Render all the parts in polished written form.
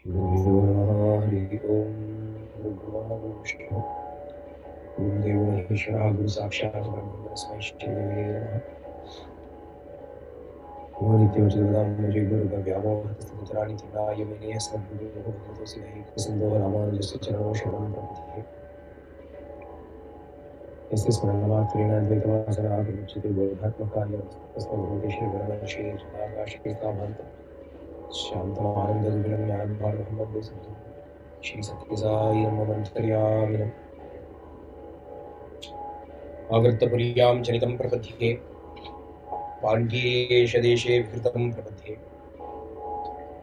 श्रीगुरुभ्यो नमः। हरि ओम्। गुरुर्ब्रह्मा गुरुर्विष्णुः गुरुर्देवो महेश्वरः गुरुसाक्षात् परब्रह्म तस्मै श्रीगुरवे नमः। यो नित्यमच्युतपदाम्बुजै गुरुर्व्यामोहतस्थितितराणि तृणाय मेने अस्मद्गुरोः भगवतोऽसि दैकसिन्धोः रामानुजस्य चरणौ शरणं प्रपद्ये। यस्य स्मरणमात्रेण द्वैतवासना विमुच्यते बोधात्मकाय तस्मै श्रीगुरवे श्रीचिदाकाशकेताभान्त शान्तमानन्दविग्रहं ज्ञानभारं वन्दे सिद्धं श्रीसत्यसाई नमोऽन्तर्यामिनम् आवर्तपुर्यां चरितं प्रपद्ये पाण्ड्येशदेशे विहृतं प्रपद्ये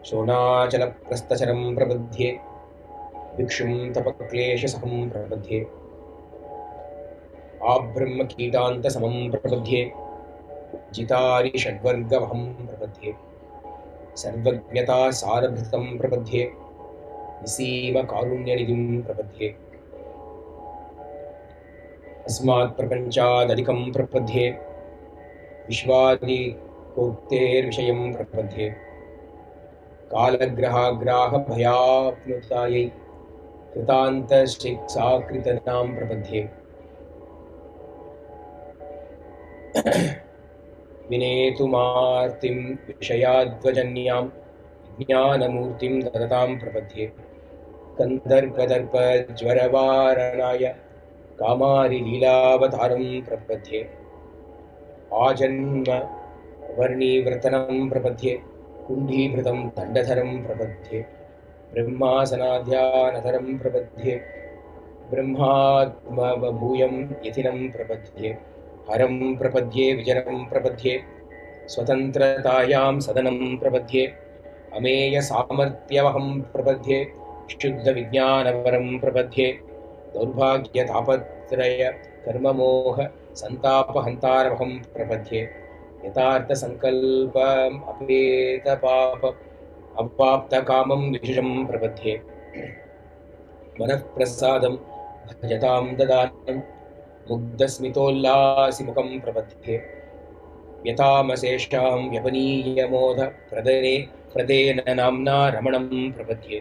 शोणाचलप्रस्थचरं प्रपद्ये भिक्षुं तपक्लेशसहं प्रपद्ये आब्रह्मकीटान्तसमं प्रपद्ये जितारिषड्वर्गमहं प्रपद्ये सर्वज्ञतासारभृतं प्रपद्ये निसीमकारुण्यनिधिं प्रपद्ये अस्मात् प्रपञ्चादधिकं प्रपद्ये विश्वादिकोक्तेर्विषयं प्रपद्ये कालग्रहाग्राहभयाप्लुतायै कृतान्तशिक्षाकृतनां प्रपद्ये विनेतुमार्तिं विषयाद्वजन्यां ज्ञानमूर्तिं ददतां प्रपद्ये कन्दर्पदर्पज्वरवारणाय कामारिलीलावतारं प्रपद्ये आजन्मवर्णीव्रतनं प्रपद्ये कुण्डीभृतं दण्डधरं प्रपद्ये ब्रह्मासनाध्यानधरं प्रपद्ये ब्रह्मात्मभूयं यतिनं प्रपद्ये हरं प्रपद्ये विजनं प्रपद्ये स्वतन्त्रतायां सदनं प्रपद्ये अमेयसामर्थ्यवहं प्रपद्ये शुद्धविज्ञानवरं प्रपद्ये दौर्भाग्यतापत्रय कर्ममोह संतापहन्तारमहं प्रपद्ये यथार्थसङ्कल्पम् अपेतपाप अवाप्तकामं विशुषं प्रपद्ये मनःप्रसादं भजतां ददानं मुग्धस्मितोल्लासिमुखं प्रपद्ये यतामशेषां व्यपनीयमोध प्रदेन नाम्ना रमणं प्रपद्ये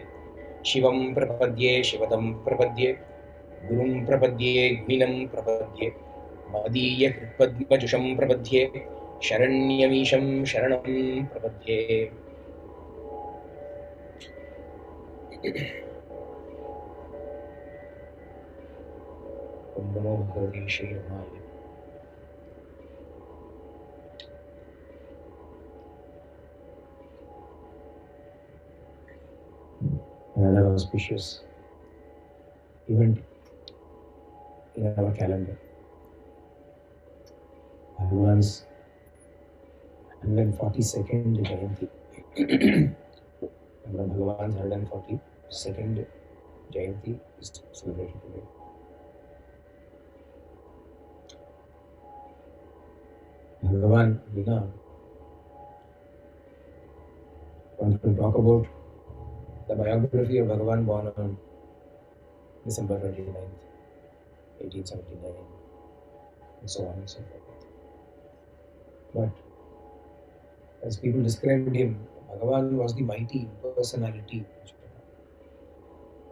शिवं प्रपद्ये शिवदं प्रपद्ये गुरुं प्रपद्ये ग्मिनं प्रपद्ये मदीयकृत्पद्मजुषं प्रपद्ये शरण्यमीशं शरणं प्रपद्ये। ॐ नमो भगवते श्रीरमणाय। Another auspicious event in our calendar. Bhagwan's 142nd Jayanti. Bhagwan's 142nd Jayanti is celebrated today. Bhagavan, one can talk about the biography of Bhagavan born on December 29th, 1879, and so on and so forth. But as people described him, Bhagavan was the mighty personality.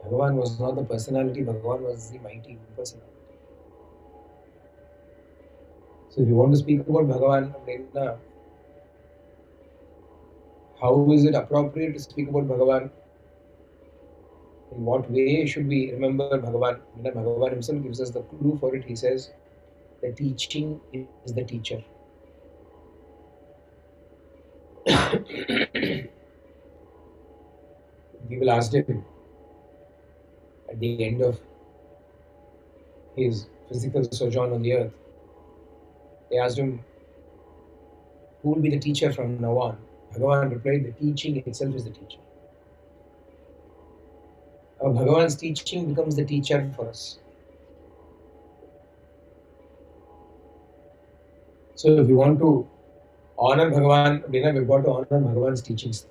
Bhagavan was not the personality, Bhagavan was the mighty personality. So if you want to speak about Bhagavan, how is it appropriate to speak about Bhagavan? In what way should we remember Bhagavan? Bhagavan himself gives us the clue for it. He says, the teaching is the teacher. People asked him at the end of his physical sojourn on the earth, they asked him, who will be the teacher from now on? Bhagavan replied, the teaching itself is the teacher. Bhagavan's teaching becomes the teacher for us. So if you want to honor Bhagavan, we've got to honor Bhagavan's teachings.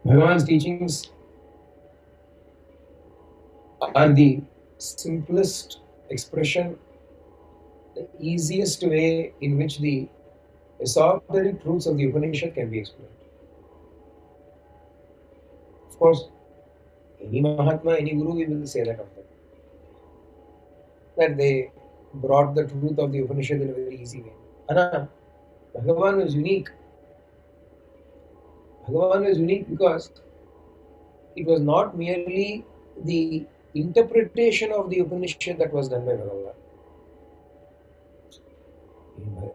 Bhagavan's teachings are the simplest expression the easiest way in which the esoteric truths of the Upanishad can be explained. Of course, any Mahatma, any Guru, we will say that of them. That they brought the truth of the Upanishad in a very easy way. Anna, Bhagavan was unique. Bhagavan was unique because it was not merely the interpretation of the Upanishad that was done by Bhagavan.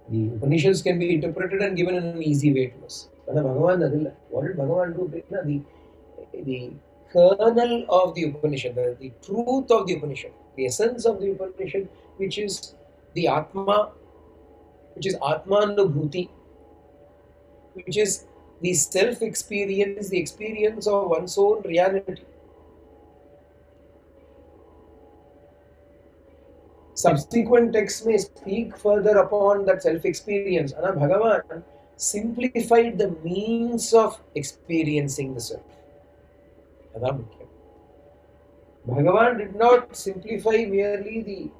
The Upanishads can be interpreted and given in an easy way to us. But Bhagavan adilla. What did Bhagavan do? The kernel of the Upanishad, the truth of the Upanishad, the essence of the Upanishad, which is the Atma, which is Atmanubhuti, which is the self-experience, the experience of one's own reality. Subsequent texts may speak further upon that self-experience. Anna Bhagavan simplified the means of experiencing the self. Bhagavan did not simplify merely the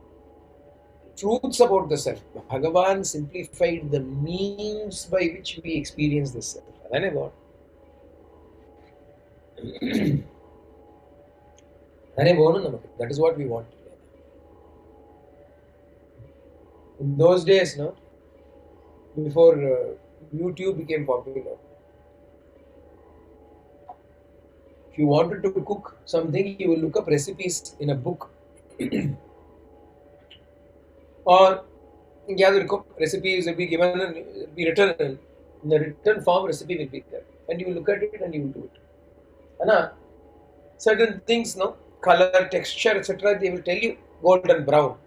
truths about the self. Bhagavan simplified the means by which we experience the self. That is what we want. In those days, no, before YouTube became popular, if you wanted to cook something, you will look up recipes in a book. Or recipes will be given and be written in the written form. Recipe will be there, and you will look at it and you will do it. And certain things, no, color, texture, etc. They will tell you golden brown.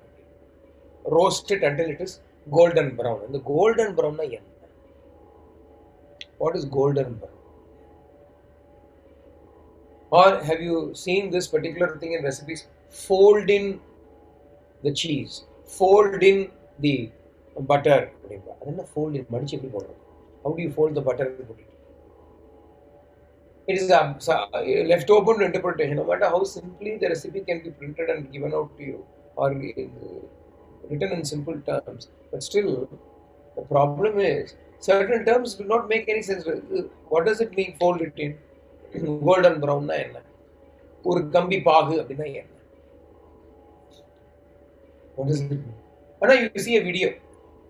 Roast it until it is golden brown. And the golden brown, what is golden brown? Or have you seen this particular thing in recipes? Fold in the cheese, fold in the butter. Fold in. How do you fold the butter and put it? It is left open to interpretation. No matter how simply the recipe can be printed and given out to you, or written in simple terms, but still the problem is certain terms will not make any sense. What does it mean, fold it in? Golden brown na enna? Or kambi pagu appadina enna? What does it mean? Now you see a video.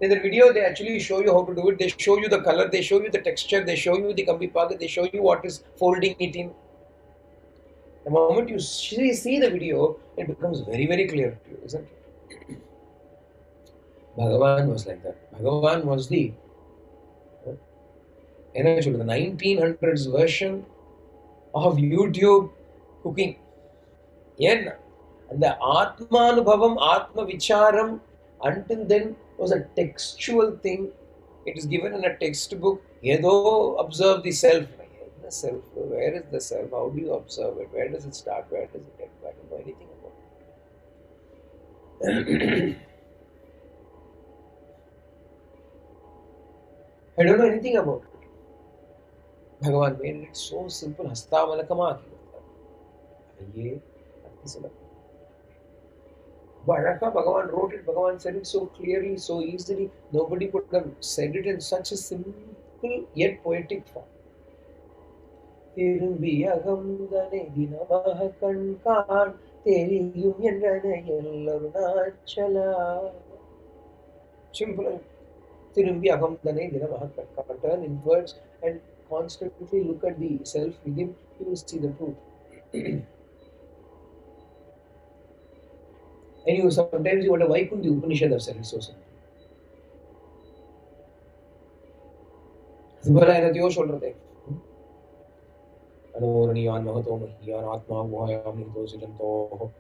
In the video, they actually show you how to do it. They show you the color, they show you the texture, they show you the kambi pagu, they show you what is folding it in. The moment you see the video, it becomes very, very clear to you, isn't it? Bhagavan was like that. Bhagavan was the 1900s version of YouTube cooking. And the Atmanubhavam, Atma Vicharam, until then was a textual thing. It is given in a textbook. Yedo observe the self. The self. Where is the self? How do you observe it? Where does it start? Where does it end? I don't know anything about it. I don't know anything about it. Bhagavan made it so simple. Hastamalakama. Bhagavan wrote it. Bhagavan said it so clearly, so easily. Nobody could have said it in such a simple yet poetic form. Simple. Turn inwards and constantly look at the self within, you will see the truth. And you sometimes you wonder, why couldn't the Upanishad have said it so simple? Anoranyan Mahato Mahiyan Atma Vahayam Nitosijanto.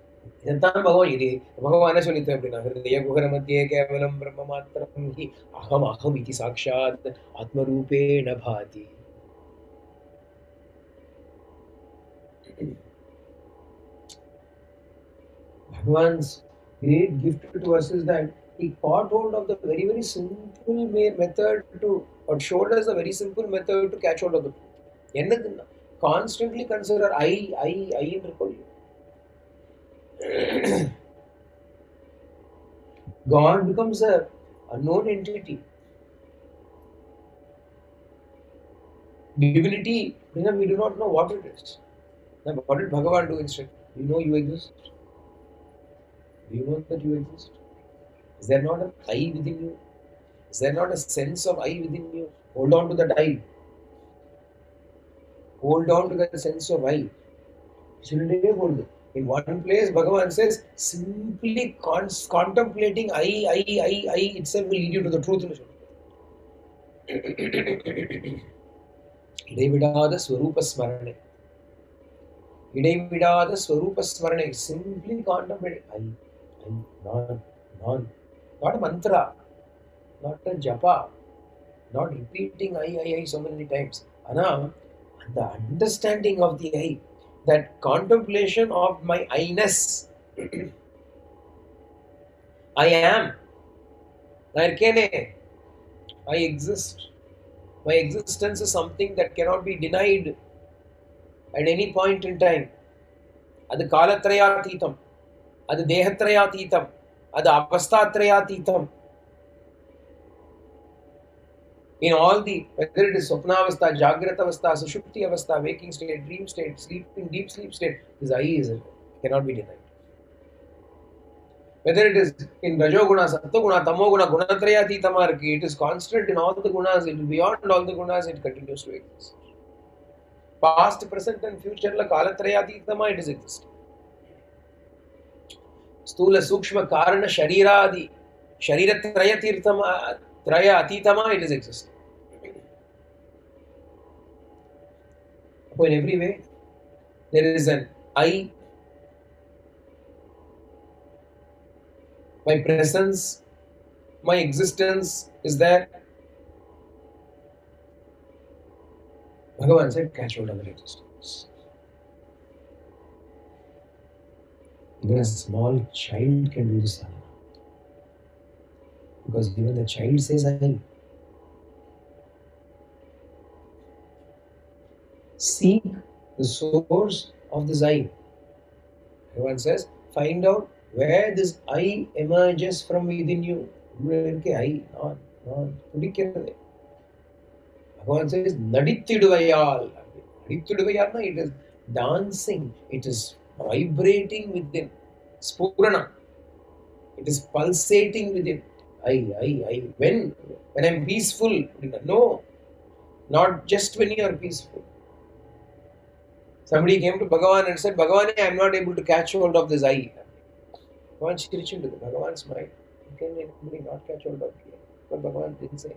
Idantan Bhagavan ide. Bhagavan solithu appadina. Hridaya Guhara Madhye Kevalam Brahma Matram Hi Aham Aham Iti Sakshat Atma Rupena Bhati. Bhagavan's great gift to us is that he caught hold of the very, very simple method to, or showed us a very simple method to catch hold of the truth. Constantly consider I in recall. God becomes a unknown entity. Divinity, we do not know what it is. Now, what did Bhagavan do instead? Do you know you exist? Do you know that you exist? Is there not an I within you? Is there not a sense of I within you? Hold on to that I. Hold on to that sense of I. Shouldn't you hold it? In one place, Bhagavan says, simply contemplating I itself will lead you to the truth. இடைவிடாத ஸ்வரூப ஸ்மரணை. இடைவிடாத ஸ்வரூப ஸ்மரணை. Simply contemplate I, non. Not a mantra, not a japa, not repeating I so many times. Ana, the understanding of the I, that contemplation of my I-ness. I am. I exist. My existence is something that cannot be denied at any point in time. அது காலத்ரயாதீதம், அது தேகத்ரயாதீதம், அது அவஸ்தாத்ரயாதீதம். In all the, whether it is Swapnavastha, Jagrata Avastha, Sushupti Avastha, waking state, dream state, sleeping, deep sleep state, this I is cannot be denied. Whether it is in Rajoguna, Sattoguna, Tamoguna, Gunatrayatitama, it is constant in all the gunas, it is beyond all the gunas, it continues to exist. Past, present and future, la Kalatrayatitama, it is existing. Stula, Sukshma, Karana, Shariradi, Shariratrayatirtama, Traya Atitama, it is existing. So in every way, there is an I. My presence, my existence is there. Bhagavan said, catch hold of that existence. Even a small child can do this. Because even the child says, I. Seek the source of this I. Bhagavan says, find out where this I emerges from within you. I, non. Bhagavan says, Nadithiduvayal. Nadithiduvayal, it is dancing, it is vibrating within. Spurana. It is pulsating within. I. When I'm peaceful, no. Not just when you are peaceful. Somebody came to Bhagavan and said, Bhagavan, I am not able to catch hold of this I. Bhagavan reached into Bhagavan's mind. Can anybody not catch hold of it? But Bhagavan didn't say.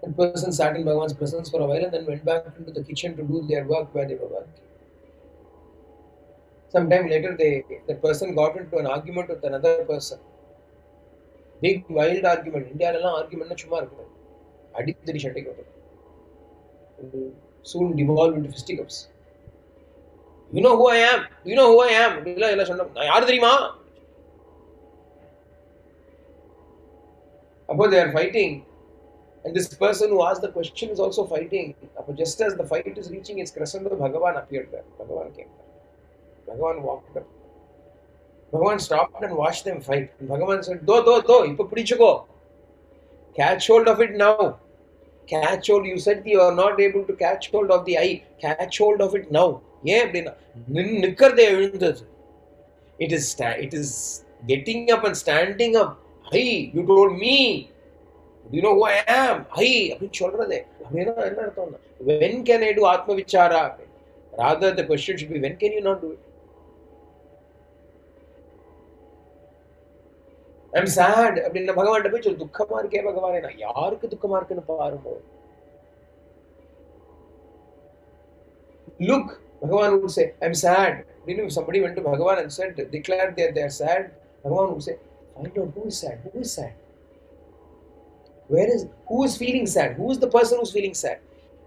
That person sat in Bhagavan's presence for a while and then went back into the kitchen to do their work where they were working. Sometime later, that person got into an argument with another person. Big, wild argument. India argument na chuma irukku. Adithari shattai kottu. Soon devolve into fisticuffs. You know who I am? You know who I am? illa sonna. Yaar theriyuma? Appo they are fighting. And this person who asked the question is also fighting. Just as the fight is reaching its crescendo, Bhagavan appeared there. Bhagavan came there. Bhagavan walked up. Bhagavan stopped and watched them fight. And Bhagavan said, Do, ipo pidichuko. Catch hold of it now. Catch hold. You said you are not able to catch hold of the I. Catch hold of it now. It is getting up and standing up. Hey, you told me. Do you know who I am? When can I do Atma Vichara? Rather, the question should be, when can you not do it? I'm sad. Bhagavan dukkama irukke Bhagavan na yarukku dukkama irukku paarumo. Look, Bhagavan would say, I'm sad. If somebody went to Bhagavan and said, declared that they are sad, Bhagavan would say, find out who is sad. Who is sad? Who is feeling sad? Who is the person who is feeling sad?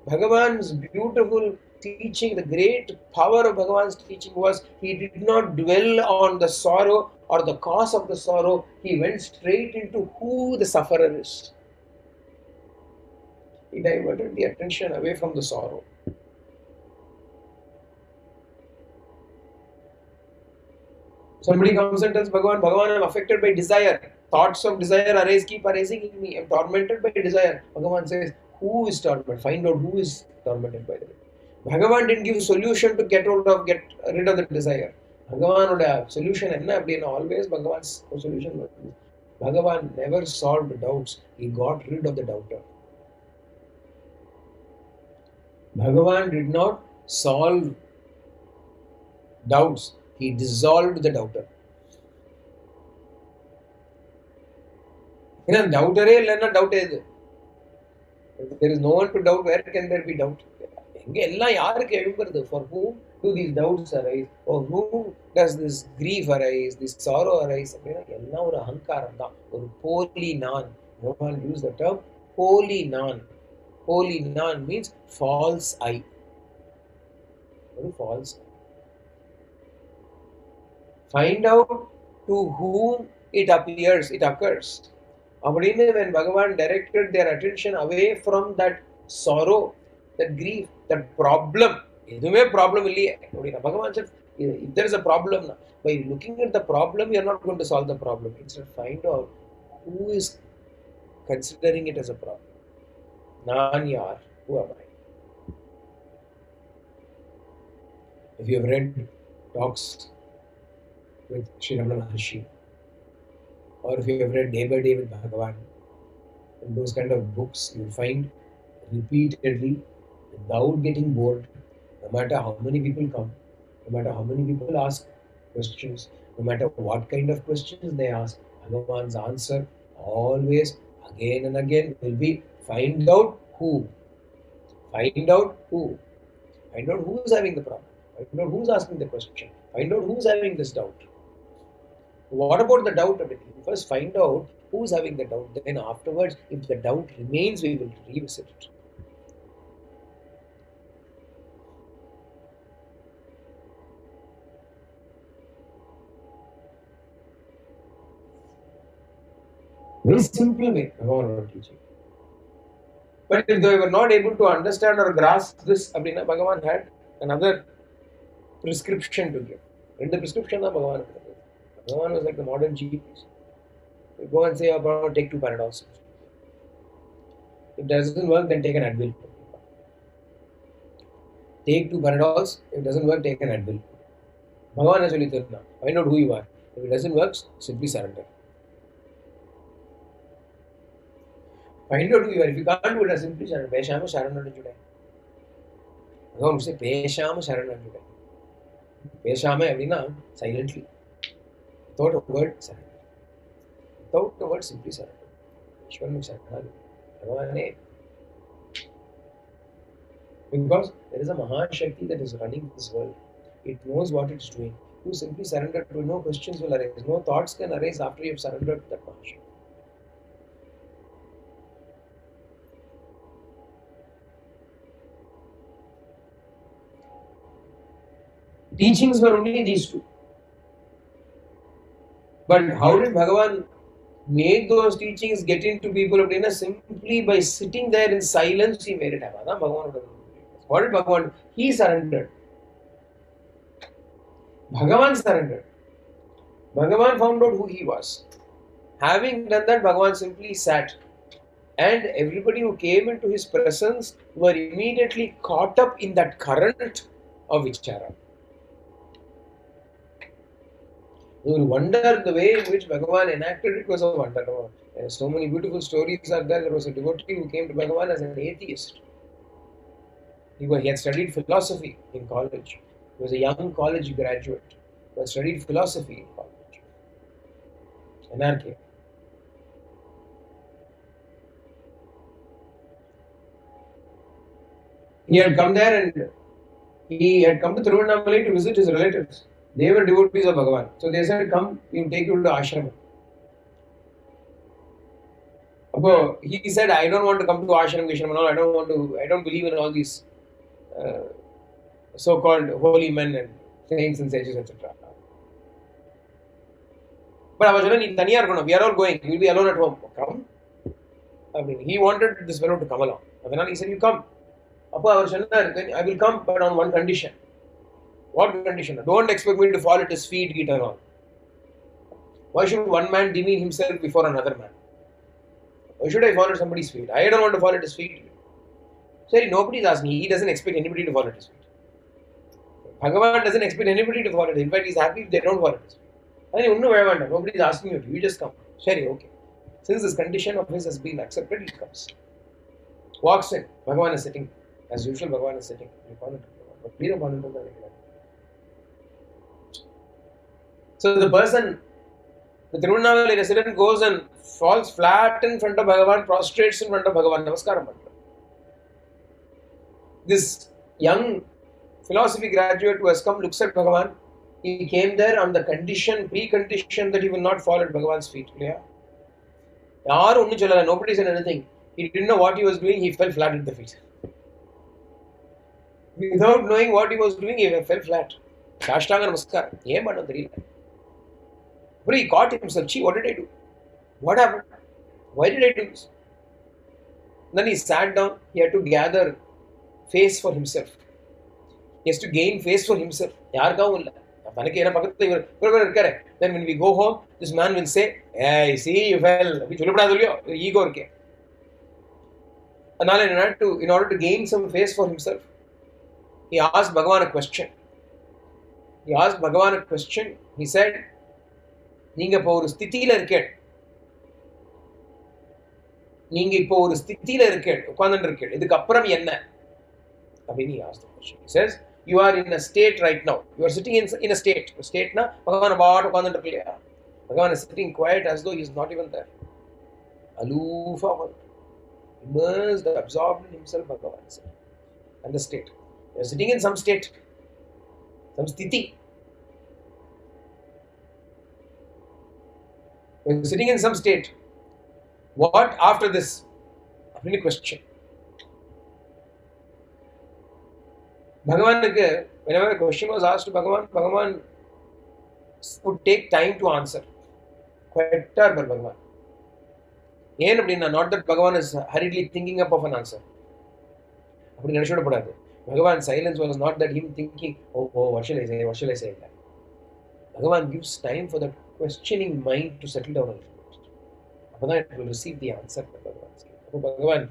Bhagavan's beautiful teaching, the great power of Bhagavan's teaching was, he did not dwell on the sorrow or the cause of the sorrow. He went straight into who the sufferer is. He diverted the attention away from the sorrow. Somebody comes and tells Bhagavan, I'm affected by desire. Thoughts of desire arise, keep arising in me. I'm tormented by desire. Bhagavan says, who is tormented? Find out who is tormented by that. Bhagavan didn't give a solution to get rid of the desire. Bhagavan solution always Bhagavan's solution was this. Bhagavan never solved doubts. He got rid of the doubter. Bhagavan did not solve doubts. He dissolved the doubter. Doubter doubt is. If there is no one to doubt, where can there be doubt? For whom do these doubts arise? For whom does this grief arise, this sorrow arise? Holy nan. Mohan used the term holy nan. Holy nan means false eye. False eye. Find out to whom it appears, it occurs. When Bhagavan directed their attention away from that sorrow, that grief, that problem, Bhagavan said, if there is a problem, by looking at the problem, you are not going to solve the problem. Instead, find out who is considering it as a problem. Nan yaar, who am I? If you have read talks with Sri Ramana Maharshi, or if you have read Day by Day with Bhagavan, in those kind of books, you find repeatedly, without getting bored, no matter how many people come, no matter how many people ask questions, no matter what kind of questions they ask, Bhagavan's answer always, again and again, will be find out who. Find out who. Find out who is having the problem. Find out who is asking the question. Find out who is having this doubt. What about the doubt? First find out who is having the doubt. Then afterwards, if the doubt remains, we will revisit it. Very simple way Bhagavan was teaching. But if they were not able to understand or grasp this, Bhagavan had another prescription to give. In the prescription, Bhagavan was like the modern GPs. You go and say, take 2 Panadols. If it doesn't work, then take an Advil. Take 2 Panadols. If it doesn't work, take an Advil. Bhagavan has only told, find out who you are. If it doesn't work, simply surrender. Find out who you are. If you can't do it, simply surrender. Peshama Sharanam Juday. Bhagavan would say, Peshama Sharanam Juday. Peshama silently. Without a word, surrender. Without a word, simply surrender. Because there is a Mahashakti that is running this world. It knows what it's doing. You simply surrender to it, no questions will arise. No thoughts can arise after you have surrendered to that Mahashakti. Teachings were only these 2. But how did Bhagavan make those teachings get into people? Simply by sitting there in silence, he made it happen. What did Bhagavan do? He surrendered. Bhagavan surrendered. Bhagavan found out who he was. Having done that, Bhagavan simply sat. And everybody who came into his presence were immediately caught up in that current of Vichara. You will wonder the way in which Bhagavan enacted it was a wonder. So many beautiful stories are there. There was a devotee who came to Bhagavan as an atheist. He had studied philosophy in college. He was a young college graduate who had studied philosophy in college. NRK. He had come there and he had come to Thiruvannamalai to visit his relatives. They were devotees of Bhagavan. So they said, come, we will take you to ashram. So he said, I don't want to come to ashram, I don't believe in all these so-called holy men and saints and sages, etc. But we are all going, we will be alone at home. Come. He wanted this fellow to come along. He said, you come. I will come, but on one condition. What condition? Don't expect me to fall at his feet, eat and all. Why should one man demean himself before another man? Why should I fall at somebody's feet? I don't want to fall at his feet. Sorry, nobody's asking. He doesn't expect anybody to fall at his feet. Bhagavan doesn't expect anybody to fall at his feet. In fact, he's happy if they don't fall at his feet. Nobody's asking you to. You just come. Sorry, okay. Since this condition of his has been accepted, he comes. Walks in. Bhagavan is sitting. As usual, Bhagavan is sitting. So the person, the Tirunnamalai resident, goes and falls flat in front of Bhagavan, prostrates in front of Bhagavan. Namaskaram. This young philosophy graduate who has come looks at Bhagavan. He came there on the pre-condition that he will not fall at Bhagavan's feet. Nobody said anything. He didn't know what he was doing, he fell flat at the feet. Without knowing what he was doing, he fell flat. Shashtanga Namaskar. But he caught himself. What did I do? What happened? Why did I do this? Then he sat down. He had to gather face for himself. He has to gain face for himself. Then when we go home, this man will say, hey, see, you fell. Ego. And in order to gain some face for himself, he asked Bhagavan a question. He said, நீங்க இப்போ ஒரு ஸ்திதியில இருக்கேன் உட்கார்ந்துட்டு இருக்கேன் இதுக்கு அப்புறம் என்ன அப்படின்னு he asked the question. He says, you are in a state right now. You are sitting in a state. Stateனா பகவான் பாட்டு உட்கார்ந்துட்டு இருக்கலையா? Bhagavan is sitting quiet as though he is not even there. Aloof, immersed, absorbed in himself, Bhagavan is and the state. You are sitting in some state, some sthiti. You are sitting in some state. What after this? Any question? Bhagavan, whenever a question was asked to Bhagavan would take time to answer. Quite Bhagavan. Not that Bhagavan is hurriedly thinking up of an answer. Bhagavan's silence was not that him thinking, oh, what shall I say? Bhagavan gives time for that questioning mind to settle down a little bit. Then it will receive the answer that Bhagavan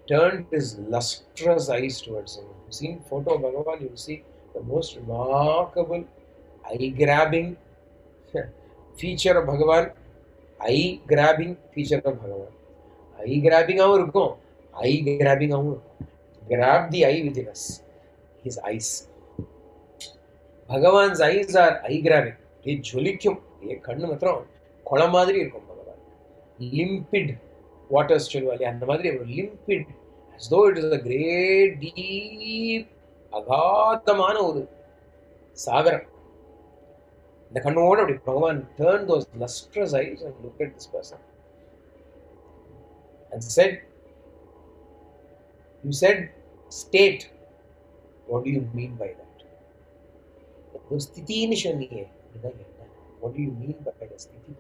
turned his lustrous eyes towards him. If you've seen photo of Bhagavan, you will see the most remarkable, eye-grabbing feature of Bhagavan. Eye-grabbing feature of Bhagavan. Eye-grabbing avu eye-grabbing avu. Grab the eye within us. His eyes. Bhagavan's eyes are eye-grabbing. They jolikyum. Ye kannu matram kola madri irukum Bhagavan. Limpid waters chelvali. And the madri limpid, as though it is a great, deep, agadhamana oru sagaram. The kannu odu Bhagavan turned those lustrous eyes and looked at this person and said, you said state. What do you mean by that? What do you mean by the sthiti?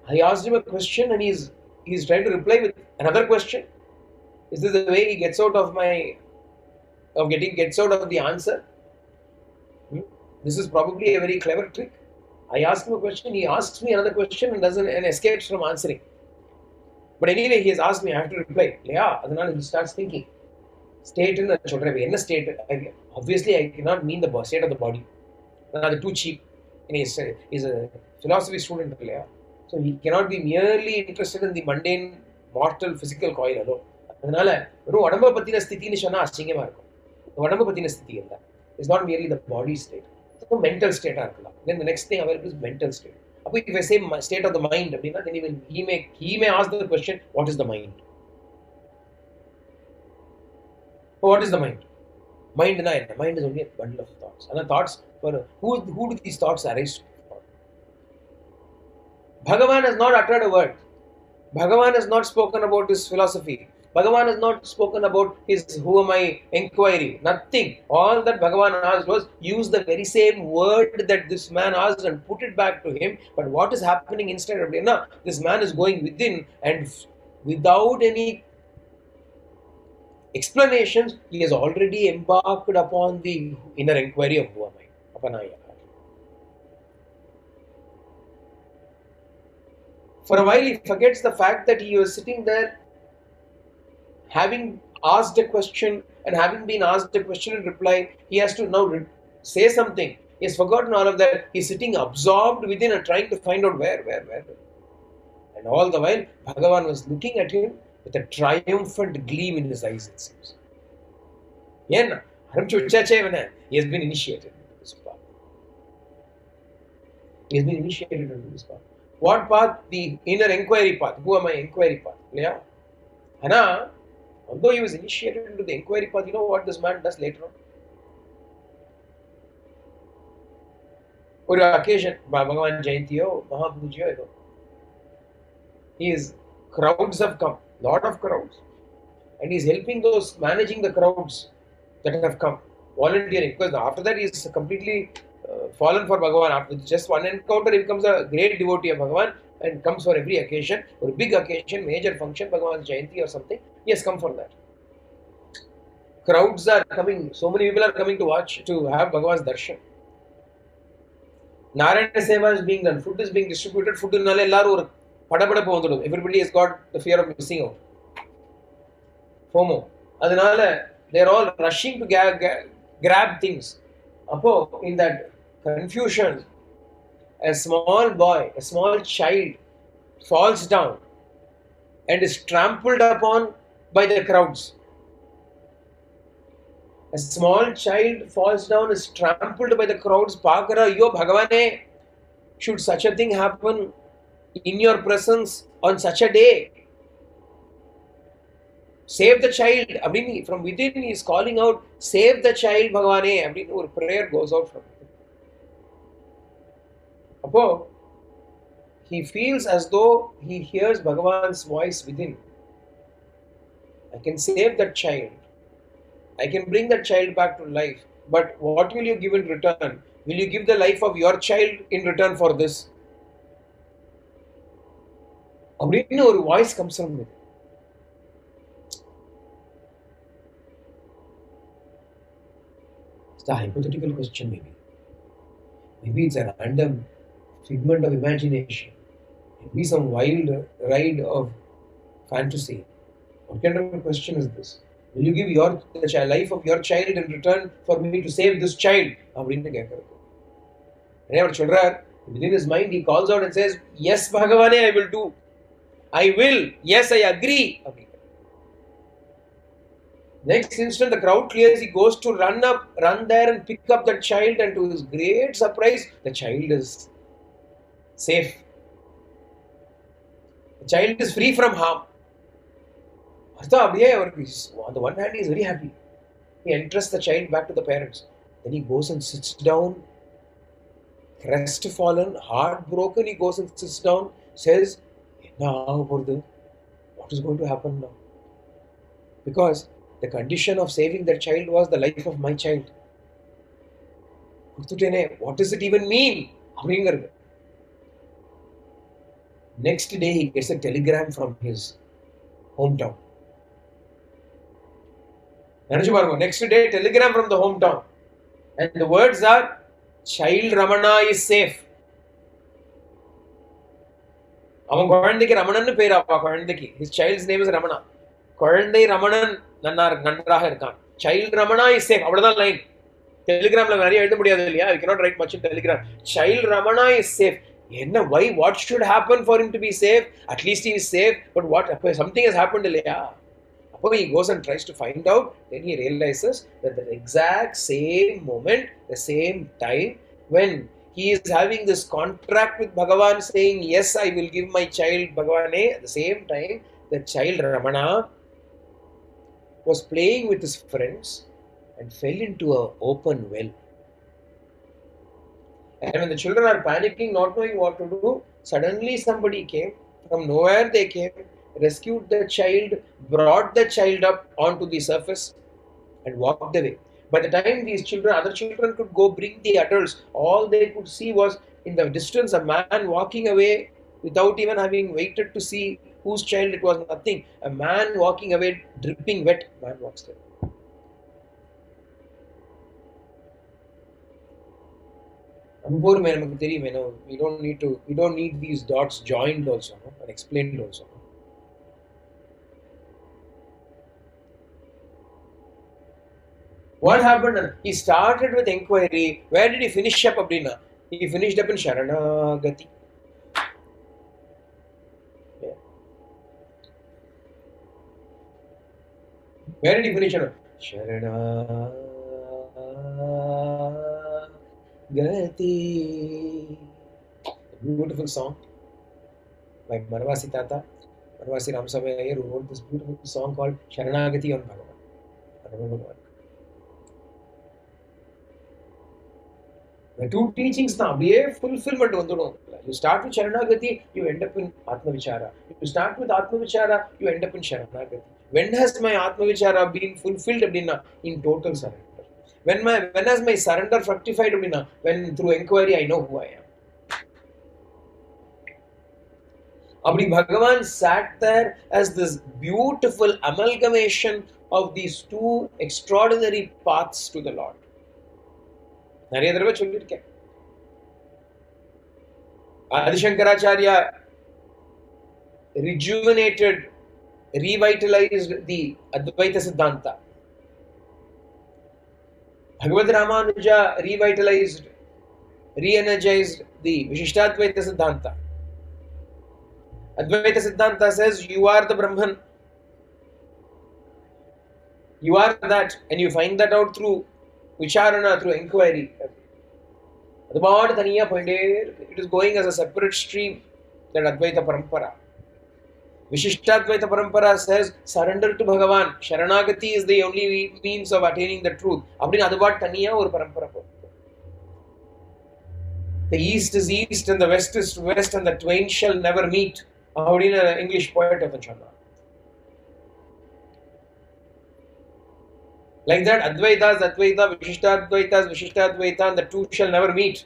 I asked him a question and he's trying to reply with another question. Is this the way he gets out of the answer? This is probably a very clever trick. I asked him a question, he asks me another question and escapes from answering. But anyway, he has asked me, I have to reply. He starts thinking. State in the state. Obviously, I cannot mean the state of the body. That's too cheap. He's a philosophy student. So he cannot be merely interested in the mundane, mortal, physical coil alone. It's not merely the body state. It's a mental state. Then the next thing available is mental state. If I say state of the mind, then he may ask the question, what is the mind? What is the mind? Mind is only a bundle of thoughts. And the thoughts, who do these thoughts arise for? Bhagavan has not uttered a word. Bhagavan has not spoken about his philosophy. Bhagavan has not spoken about his who am I inquiry. Nothing. All that Bhagavan asked was use the very same word that this man asked and put it back to him. But what is happening instead of this man is going within and without any explanations, he has already embarked upon the inner inquiry of who am I? Apanaya. For a while, he forgets the fact that he was sitting there having asked a question, and having been asked a question and reply, he has to now say something. He has forgotten all of that. He's sitting absorbed within and trying to find out where. And all the while, Bhagavan was looking at him with a triumphant gleam in his eyes, it seems. He has been initiated into this path. He has been initiated into this path. What path? The inner inquiry path. Who am I? Inquiry path. Yeah. Hana, although he was initiated into the inquiry path, you know what this man does later on? For occasion, Bhagavan Jayantiyo, Mahapujiyo, crowds have come, lot of crowds, and he's helping those, managing the crowds that have come, volunteering, because after that he's completely fallen for Bhagavan. After just one encounter, he becomes a great devotee of Bhagavan and comes for every occasion, for a big occasion, major function, Bhagavan's Jayanti or something, he has come for that. Crowds are coming, so many people are coming to watch, to have Bhagavan's darshan. Narayana Seva is being done, food is being distributed, food in everybody has got the fear of missing out. FOMO. Adanala, they are all rushing to grab things. Apo, in that confusion, a small boy, a small child falls down and is trampled upon by the crowds. A small child falls down, is trampled by the crowds. Pakara, yo Bhagavane, should such a thing happen in your presence on such a day? Save the child. From within he is calling out, save the child, Bhagavane. Our prayer goes out from within. Apo, he feels as though he hears Bhagavan's voice within. I can save that child. I can bring that child back to life. But what will you give in return? Will you give the life of your child in return for this? Our voice comes from within. It's a hypothetical question, maybe. Maybe it's a random figment of imagination. Maybe some wild ride of fantasy. What kind of a question is this? Will you give the life of your child in return for me to save this child? Within his mind, he calls out and says, yes, Bhagavane, I will do. I will. Yes, I agree. Next instant, the crowd clears. He goes to run there and pick up that child, and to his great surprise, the child is safe. The child is free from harm. On the one hand, he is very happy. He entrusts the child back to the parents. Then he goes and sits down, crestfallen, heartbroken. He goes and sits down, says, what is going to happen now? Because the condition of saving that child was the life of my child. What does it even mean? Next day, he gets a telegram from his hometown. Next day, telegram from the hometown. And the words are, child Ramana is safe. His child's name is Ramana. Child Ramana is safe. That's the line. Telegram, we cannot write much in Telegram. Child Ramana is safe. Why? What should happen for him to be safe? At least he is safe. But what? Something has happened. He goes and tries to find out. Then he realizes that the exact same moment, the same time, when he is having this contract with Bhagavan saying, yes, I will give my child Bhagavane, at the same time, the child Ramana was playing with his friends and fell into an open well. And when the children are panicking, not knowing what to do, suddenly somebody came. From nowhere they came, rescued the child, brought the child up onto the surface and walked away. By the time these other children could go bring the adults, all they could see was in the distance a man walking away without even having waited to see whose child it was, nothing. A man walking away, dripping wet, man walks there. நமக்கு தெரியும், we don't need these dots joined also, no? And explained also. What happened? He started with inquiry. Where did he finish up, Abdina? He finished up in Sharanagati. Yeah. Where did he finish up? Sharanagati. Beautiful song by Manavasi Tata, Manavasi Ramsamy Iyer, who wrote this beautiful song called Sharanagati on Bhagavan. The two teachings now be a fulfillment. You start with Sharanagati, you end up in Atma Vichara. You start with Atma Vichara, you end up in Sharanagati. When has my Atma Vichara been fulfilled, Abdina? In total surrender. When has my surrender fructified, Abdina? When through inquiry I know who I am. Abdi Bhagavan sat there as this beautiful amalgamation of these two extraordinary paths to the Lord. நிறைய தடவை சொல்லியிருக்கேன். Adishankaracharya rejuvenated, revitalized the Advaita Siddhanta. Bhagavad Ramanuja revitalized, re-energized the Vishishtadvaita Siddhanta. Advaita Siddhanta says you are the Brahman. You are that, and you find that out through Vicharana, through inquiry. It is going as a separate stream, that Advaita Parampara. Vishishtadvaita Parampara says surrender to Bhagavan. Sharanagati is the only means of attaining the truth. The east is east and the west is west and the twain shall never meet. English poet of the Chana. Like that, Advaitas, Advaita, Vishishtadvaitas, Vishishtadvaita, and the two shall never meet.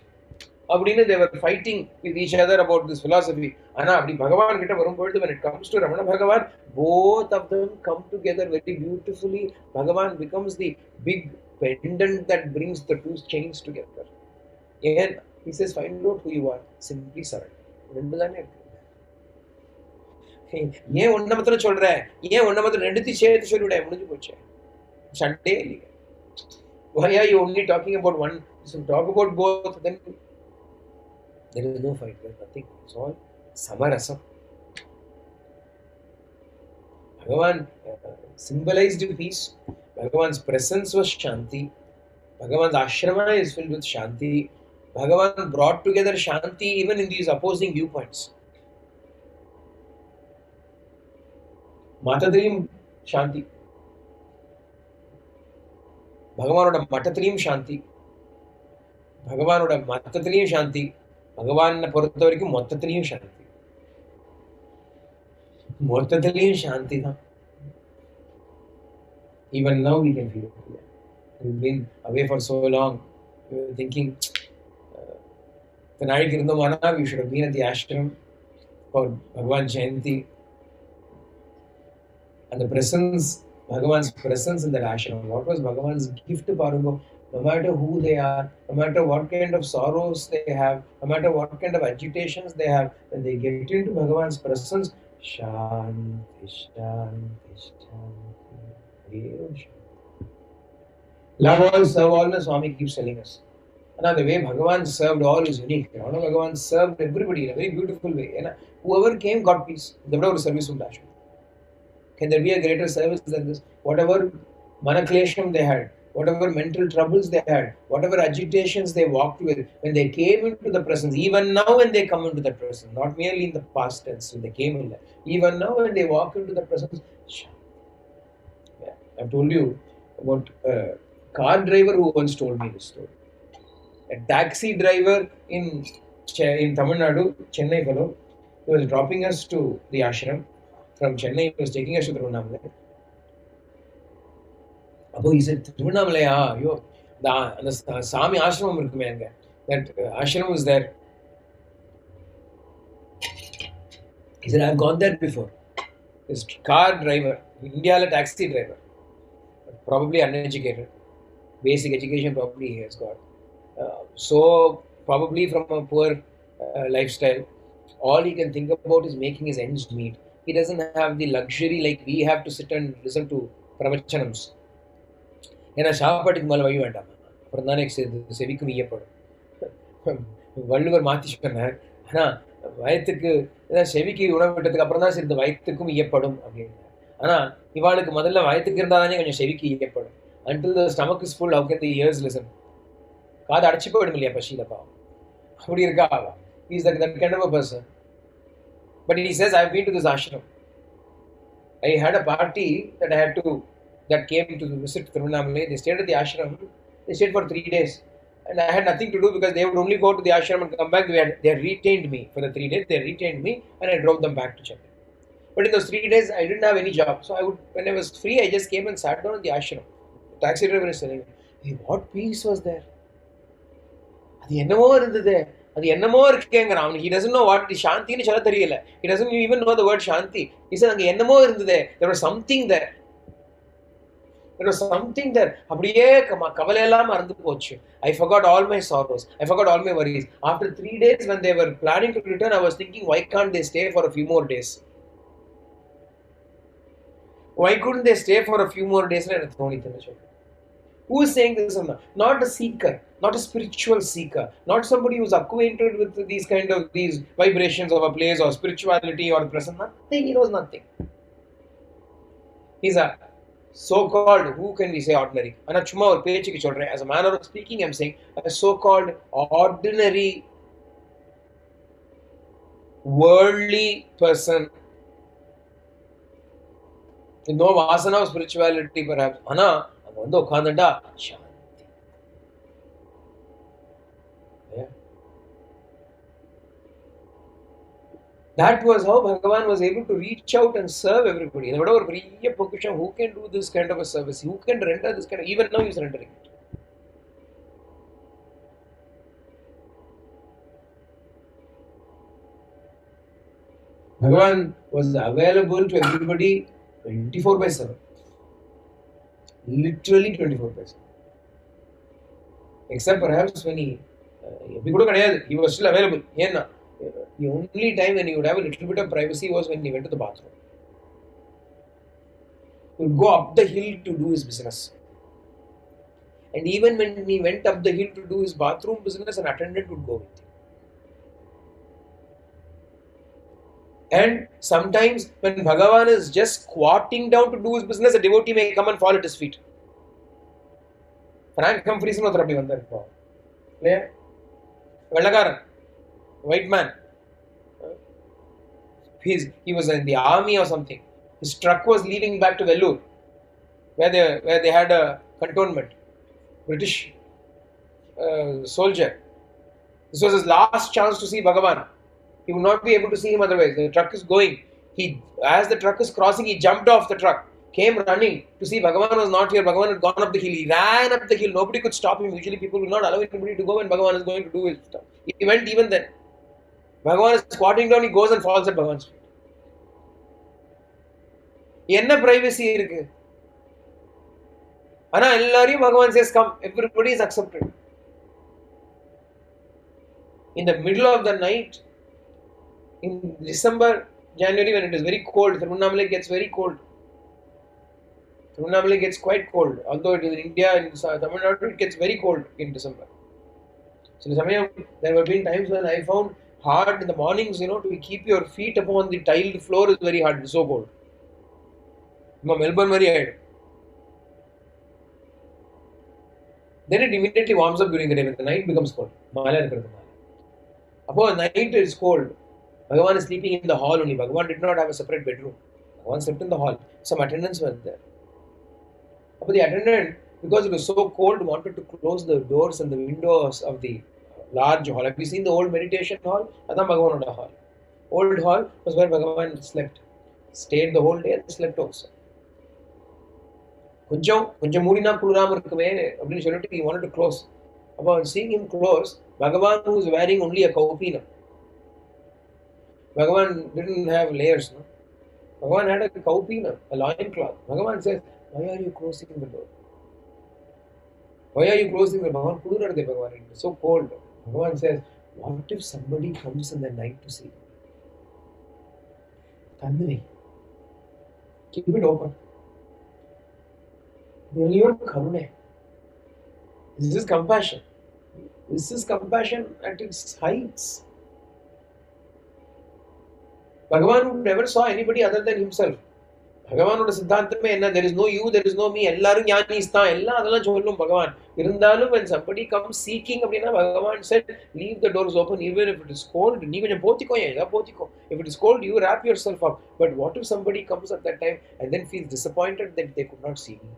They were fighting with each other about this philosophy. When it comes to Ramana Bhagavan, both of them come together very beautifully. Bhagavan becomes the big pendant that brings the two chains together. And he says, find out who you are. Simply surrender. ஏன் ஒன்ன மாத்திரம் சொல்ற, ஏன் ஒன்ன மாத்திரம் ரெண்டுத்தையும் சேர்த்து சொல்லிவிட, முடிஞ்சு போச்சு. Sunday. Why are you only talking about one? So talk about both, then there is no fight, there is nothing. It's all samarasam. Bhagavan symbolized peace. Bhagavan's presence was Shanti. Bhagavan's ashrama is filled with Shanti. Bhagavan brought together Shanti even in these opposing viewpoints. Matadriyam Shanti. Bhagavanoda Mattathriyum Shanti. Bhagavanoda Mattathriyum Shanti. Bhagavan பொறுத்தவரைக்கும் மொத்தத்திலையும் சாந்தி. மொத்தத்திலையும் சாந்தி தான். Even now we can feel it. We've been away for so long. We were thinking, tonight we should have been at the ashram for Bhagavan Jayanti. And the presence, Bhagavan's presence in that ashram. What was Bhagavan's gift to Parugo? No matter who they are, no matter what kind of sorrows they have, no matter what kind of agitations they have, when they get into Bhagavan's presence, Shanti, Shanti, Shanti. Love all, serve all, the Swami keeps telling us. And the way Bhagavan served all is unique. Bhagavan served everybody in a very beautiful way. And whoever came got peace. There was a service from Ashram. Can there be a greater service than this? Whatever manaklesham they had, whatever mental troubles they had, whatever agitations they walked with, when they came into the presence, even now when they come into the presence, not merely in the past tense, when they came in there, even now when they walk into the presence, yeah. I've told you about a car driver who once told me this story. A taxi driver in Tamil Nadu, Chennai fellow, he was dropping us to the ashram. From Chennai, he was taking us to Tiruvannamalai. He said, Tiruvannamalai, the Sami ashram irukkume anga. That ashram was there. He said, I've gone there before. This car driver, India taxi driver, probably uneducated. Basic education probably he has got. So probably from a poor lifestyle, all he can think about is making his ends meet. He doesn't have the luxury like we have to sit and listen to pravachanams. ஏன்னா சாப்பாட்டுக்கு மேலே வழி வேண்டாம், அப்புறம் தானே செவிக்கும் ஈயப்படும். வள்ளுவர் மாற்றி சொன்னார். ஆனால் வயத்துக்கு செவிக்கு உணவு விட்டதுக்கு அப்புறம் தான் சரி இந்த வயத்துக்கும் ஈயப்படும் அப்படின்னு. ஆனால் இவாளுக்கு முதல்ல வயத்துக்கு இருந்தால் தானே கொஞ்சம் செவிக்கு ஈயப்படும். Until the stomach is full, how can the ears listen? காது அடைச்சி போயிடும் இல்லையா பசியில் பாவம். அப்படி இருக்கா அவ. He is that kind of a person. But he says, I've been to this ashram. I had a party that came to visit Tirunelveli. They stayed at the ashram. They stayed for 3 days. And I had nothing to do because they would only go to the ashram and come back. They had retained me for the 3 days. They retained me and I drove them back to Chennai. But in those 3 days, I didn't have any job. So when I was free, I just came and sat down in the ashram. The taxi driver is telling me, hey, what peace was there? அது என்னமோ இருந்தது, அது என்னமோ இருக்கேங்கிறான். He doesn't know what சாந்தின்னு சொல்ல தெரியல. He doesn't even know the word shanti. He said அங்கே என்னமோ இருந்தது. There was something there. There was something there. அப்படியே கவலையெல்லாம் மறந்து போச்சு. I forgot all my sorrows. I forgot all my worries. After 3 days when they were planning to return, I was thinking, why can't they stay for a few more days? Why couldn't they stay for a few more days? எனக்கு தோணித்து. Who is saying this? Not a seeker, not a spiritual seeker, not somebody who's acquainted with these vibrations of a place or spirituality or presence. Nothing. He knows nothing. He's a so-called, who can we say ordinary? As a manner of speaking, I'm saying a so-called ordinary worldly person. With no vasana of spirituality perhaps. Ana வந்து உட்கார்ந்துட்டா சாந்தி. That was how Bhagavan was able to reach out and serve everybody. இதை விட ஒரு பெரிய பொக்கிஷம். Who can do this kind of a service? Who can render this kind of, even now he's rendering it. Bhagavan was available to everybody 24/7. Literally 24/7. Except perhaps when he was still available. The only time when he would have a little bit of privacy was when he went to the bathroom. He would go up the hill to do his business. And even when he went up the hill to do his bathroom business, an attendant would go with him. And sometimes when Bhagavan is just squatting down to do his business, a devotee may come and fall at his feet. Frank Humphreys no therapy vandar ipo. Vellakaran, white man. He was in the army or something. His truck was leaving back to Vellore, where they had a cantonment. British soldier. This was his last chance to see Bhagavan. He would not be able to see him otherwise. The truck is going. As the truck is crossing, he jumped off the truck, came running to see Bhagavan was not here. Bhagavan had gone up the hill. He ran up the hill. Nobody could stop him. Usually people will not allow anybody to go when Bhagavan is going to do his stuff. He went even then. Bhagavan is squatting down. He goes and falls at Bhagavan's feet. என்ன privacy இருக்கு? ஆனா எல்லாரையும் Bhagavan says come. Everybody is accepted. In the middle of the night, in December, January, when it is very cold, Tirunelveli gets very cold. Tirunelveli gets quite cold. Although it is in India, in Tamil Nadu, it gets very cold in December. So there have been times when I found hard in the mornings, to keep your feet upon the tiled floor is very hard. It's so cold. Melbourne very hard. Then it immediately warms up during the day when the night becomes cold. Upon night is cold. Bhagavan is sleeping in the hall only. Bhagavan did not have a separate bedroom. Bhagavan slept in the hall. Some attendants were there. But the attendant, because it was so cold, wanted to close the doors and the windows of the large hall. Have you seen the old meditation hall? That's Bhagavan hall. Old hall was where Bhagavan slept. Stayed the whole day and slept also. கொஞ்சம் மூடினா குளிராம இருக்குமே அப்படின்னு சொல்லிட்டு he wanted to close. Upon seeing him close, Bhagavan, who was wearing only a kaupina, Bhagavan didn't have layers. No? Bhagavan had a kaupina, a loin cloth. Bhagavan says, why are you closing the door? Why are you closing the door? Bhagavan, it is so cold. Bhagavan says, what if somebody comes in the night to see? Kandini, keep it open. Karune. This is compassion. This is compassion at its heights. Bhagavan never saw anybody other than himself. பகவானோட சித்தாந்தமே என்ன? there is no you, there is no me, எல்லாரும் ஞானிஸ் தான், எல்லாம் அதெல்லாம் சொல்லும் பகவான். இருந்தாலும் when somebody comes seeking அப்படின்னா பகவான் said leave the doors open even if it is cold. நீ கொஞ்சம் போத்திக்கோ, ஏதா போத்திக்கோ. If it is cold, you wrap yourself up. But what if somebody comes at that time and then feels disappointed that they could not see me?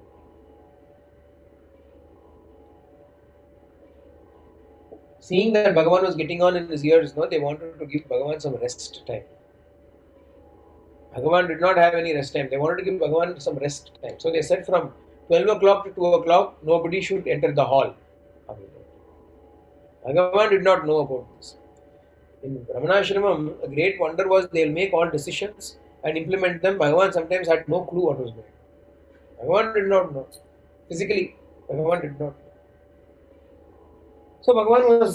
Seeing that Bhagavan was getting on in his ears, no, they wanted to give Bhagavan some rest time. Bhagavan did not have any rest time. They wanted to give Bhagavan some rest time. So they said from 12 o'clock to 2 o'clock, nobody should enter the hall. Bhagavan did not know about this. In Ramanashramam, a great wonder was they will make all decisions and implement them. Bhagavan sometimes had no clue what was going on. Bhagavan did not know. Physically, Bhagavan did not know. So Bhagavan was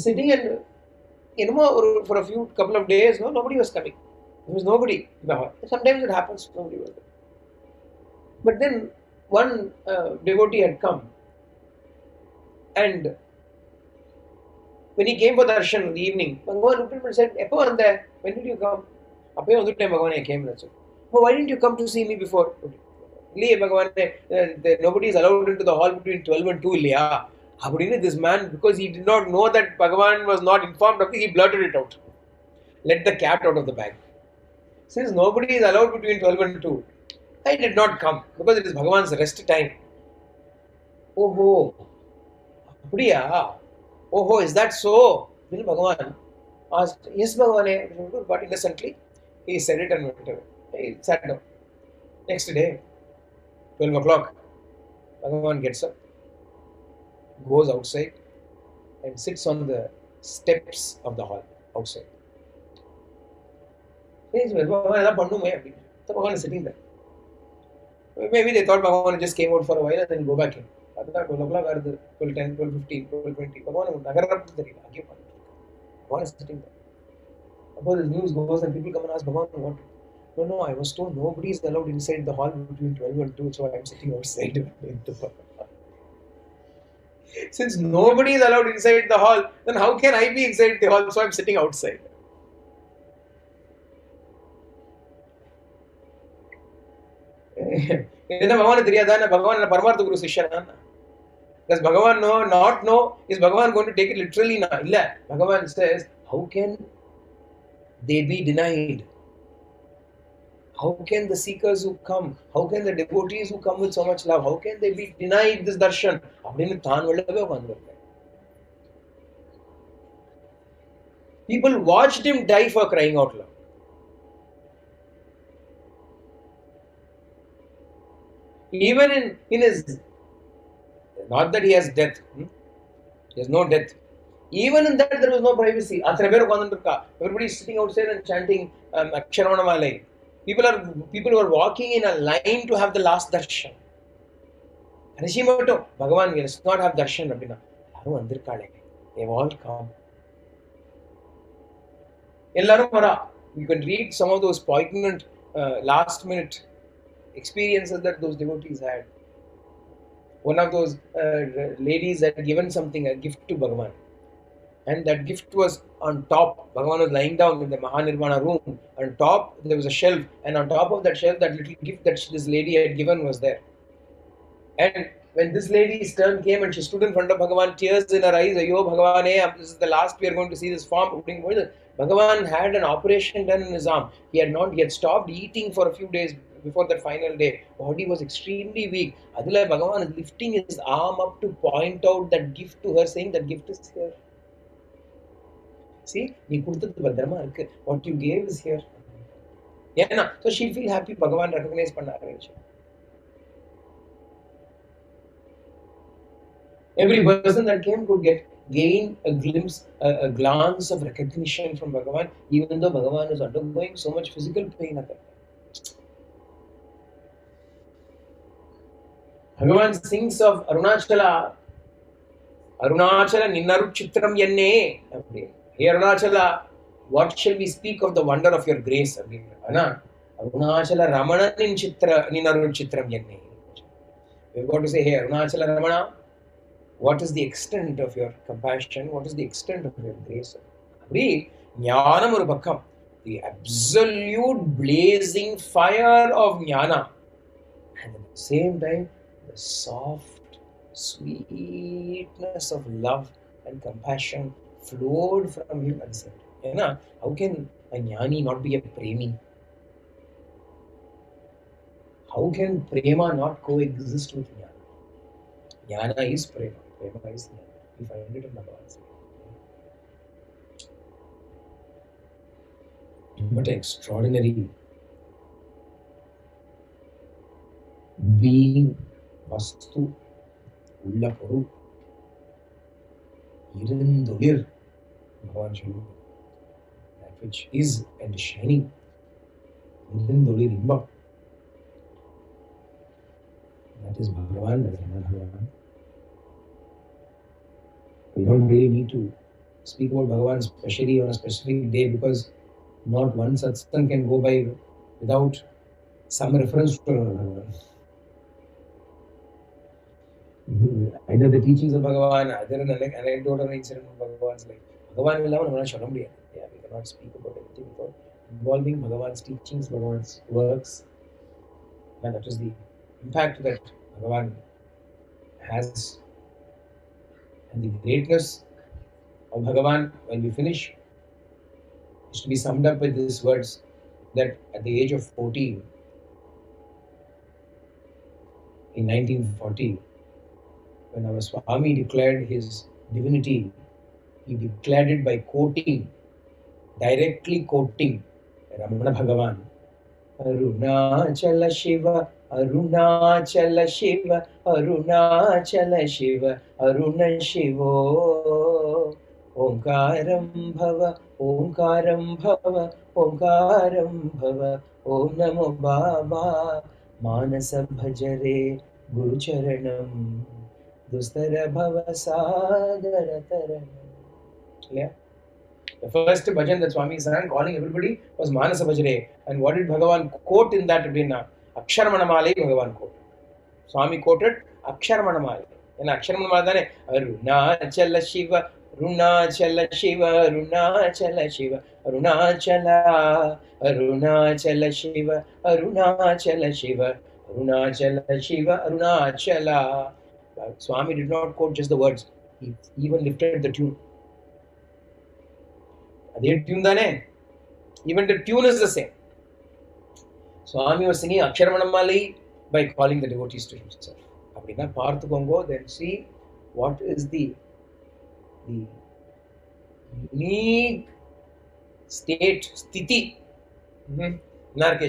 sitting and for a couple of days, nobody was coming. There was nobody in the hall. Sometimes it happens, nobody was there. But then one devotee had come, and when he came for darshan in the evening, Bhagavan looked at him and said, "Epo anda? When did you come?" Appo on the time Bhagavan came. That's it. Oh, why didn't you come to see me before? Bhagavan, nobody is allowed into the hall between 12 and 2. This man, because he did not know that Bhagavan was not informed of it, he blurted it out. Let the cat out of the bag. Since nobody is allowed between 12 and 2, I did not come because it is Bhagavan's rest time. Oh, is that so? Then Bhagavan asked, yes, Bhagavan, but innocently he said it and went away. He sat down. Next day, 12 o'clock, Bhagavan gets up, goes outside and sits on the steps of the hall outside. Bhagavan is sitting there. Maybe they thought Bhagavan just came out for a while and then go back in. 12 o'clock, 12:10, 12:15, 12:20. Bhagavan is sitting there. Suppose the news goes and people come and ask Bhagavan what? No, I was told nobody is allowed inside the hall between 12 and 2, so I am sitting outside. Since nobody is allowed inside the hall, then how can I be inside the hall? So I am sitting outside. Does Bhagavan not know? Is Bhagavan going to take it literally? Bhagavan says, how can they be denied? How can the seekers who come, how can the devotees who come with so much love, how can they be denied this darshan? People watched him die for crying out loud. Even in his, not that he has death, he has no death. Even in that there was no privacy. Everybody is sitting outside and chanting Aksharamanamala. People were walking in a line to have the last darshan. Bhagavan, we must not have darshan. They've all come. You can read some of those poignant last minute experiences that those devotees had. One of those ladies had given something, a gift to Bhagavan. And that gift was on top. Bhagavan was lying down in the Mahanirvana room. On top, there was a shelf. And on top of that shelf, that little gift that this lady had given was there. And when this lady's turn came and she stood in front of Bhagavan, tears in her eyes, Ayo Bhagavan, this is the last we are going to see this form. Bhagavan had an operation done in his arm. He had stopped eating for a few days before that final day. Body was extremely weak. Adila Bhagavan is lifting his arm up to point out that gift to her, saying that gift is here. See, what you gave is here. So she feel happy. Bhagavan recognize pannaru. Every person that came could get gain a glimpse, a glance of recognition from Bhagavan, even though Bhagavan is undergoing so much physical pain at that time. Bhagavan sings of Arunachala, Arunachala Ninnaru Chitram Yenne. Hey Arunachala, what shall we speak of the wonder of your grace? Arunachala Ramana Ninnaru Chitram Yenne. We've got to say, hey Arunachala Ramana, what is the extent of your compassion? What is the extent of your grace? Jnanam oru pakkam, the absolute blazing fire of jnana, and at the same time the soft sweetness of love and compassion flowed from him at the same time. How can a jnani not be a premi? How can prema not coexist with jnana? Jnana is prema, prema is jnana. We find it in Bhagavan's. What extraordinary being, vastu, ulla poru, irundolir, Bhagavan Shiva, that which is and shining, irundolir imba. That is Bhagavan, that is Bhagavan. We don't really need to speak about Bhagavan especially on a specific day, because not one satsang can go by without some reference to Bhagavan. Either the teachings of Bhagavan, either an anecdote or an incident of Bhagavan's life. Bhagavan will never we cannot speak about anything without involving Bhagavan's teachings, Bhagavan's works. And that is the impact that Bhagavan has. And the greatness of Bhagavan, when we finish, is to be summed up with these words, that at the age of 14, in 1940, when our Swami declared his divinity, he declared it by directly quoting Ramana Bhagavan. Arunachala Shiva, Arunachala Shiva, Arunachala Shiva, Aruna Shivo. Omkaram Bhava, Omkaram Bhava, Omkaram Bhava, Om Namo Baba, Manasa Bhajare, Guru Charanam, Dustara Bhava Sagara Taranam. Yeah. The first bhajan that Swami sang, calling everybody, was Manasa Bhajare. And what did Bhagavan quote in that? Aksharamanamalai Bhagavan quoted. Swami quoted Aksharamanamalai. And Aksharamanamalai, Arunachala Shiva, Arunachala Shiva, Arunachala Shiva, Arunachala, Arunachala Shiva, Arunachala Shiva, Arunachala Shiva, Arunachala. Swami did not quote just the words. He even lifted the tune. Even the tune is the same. Swami was singing Aksharamanamalai by calling the devotees to himself. Then see what is the unique state, sthiti. You are in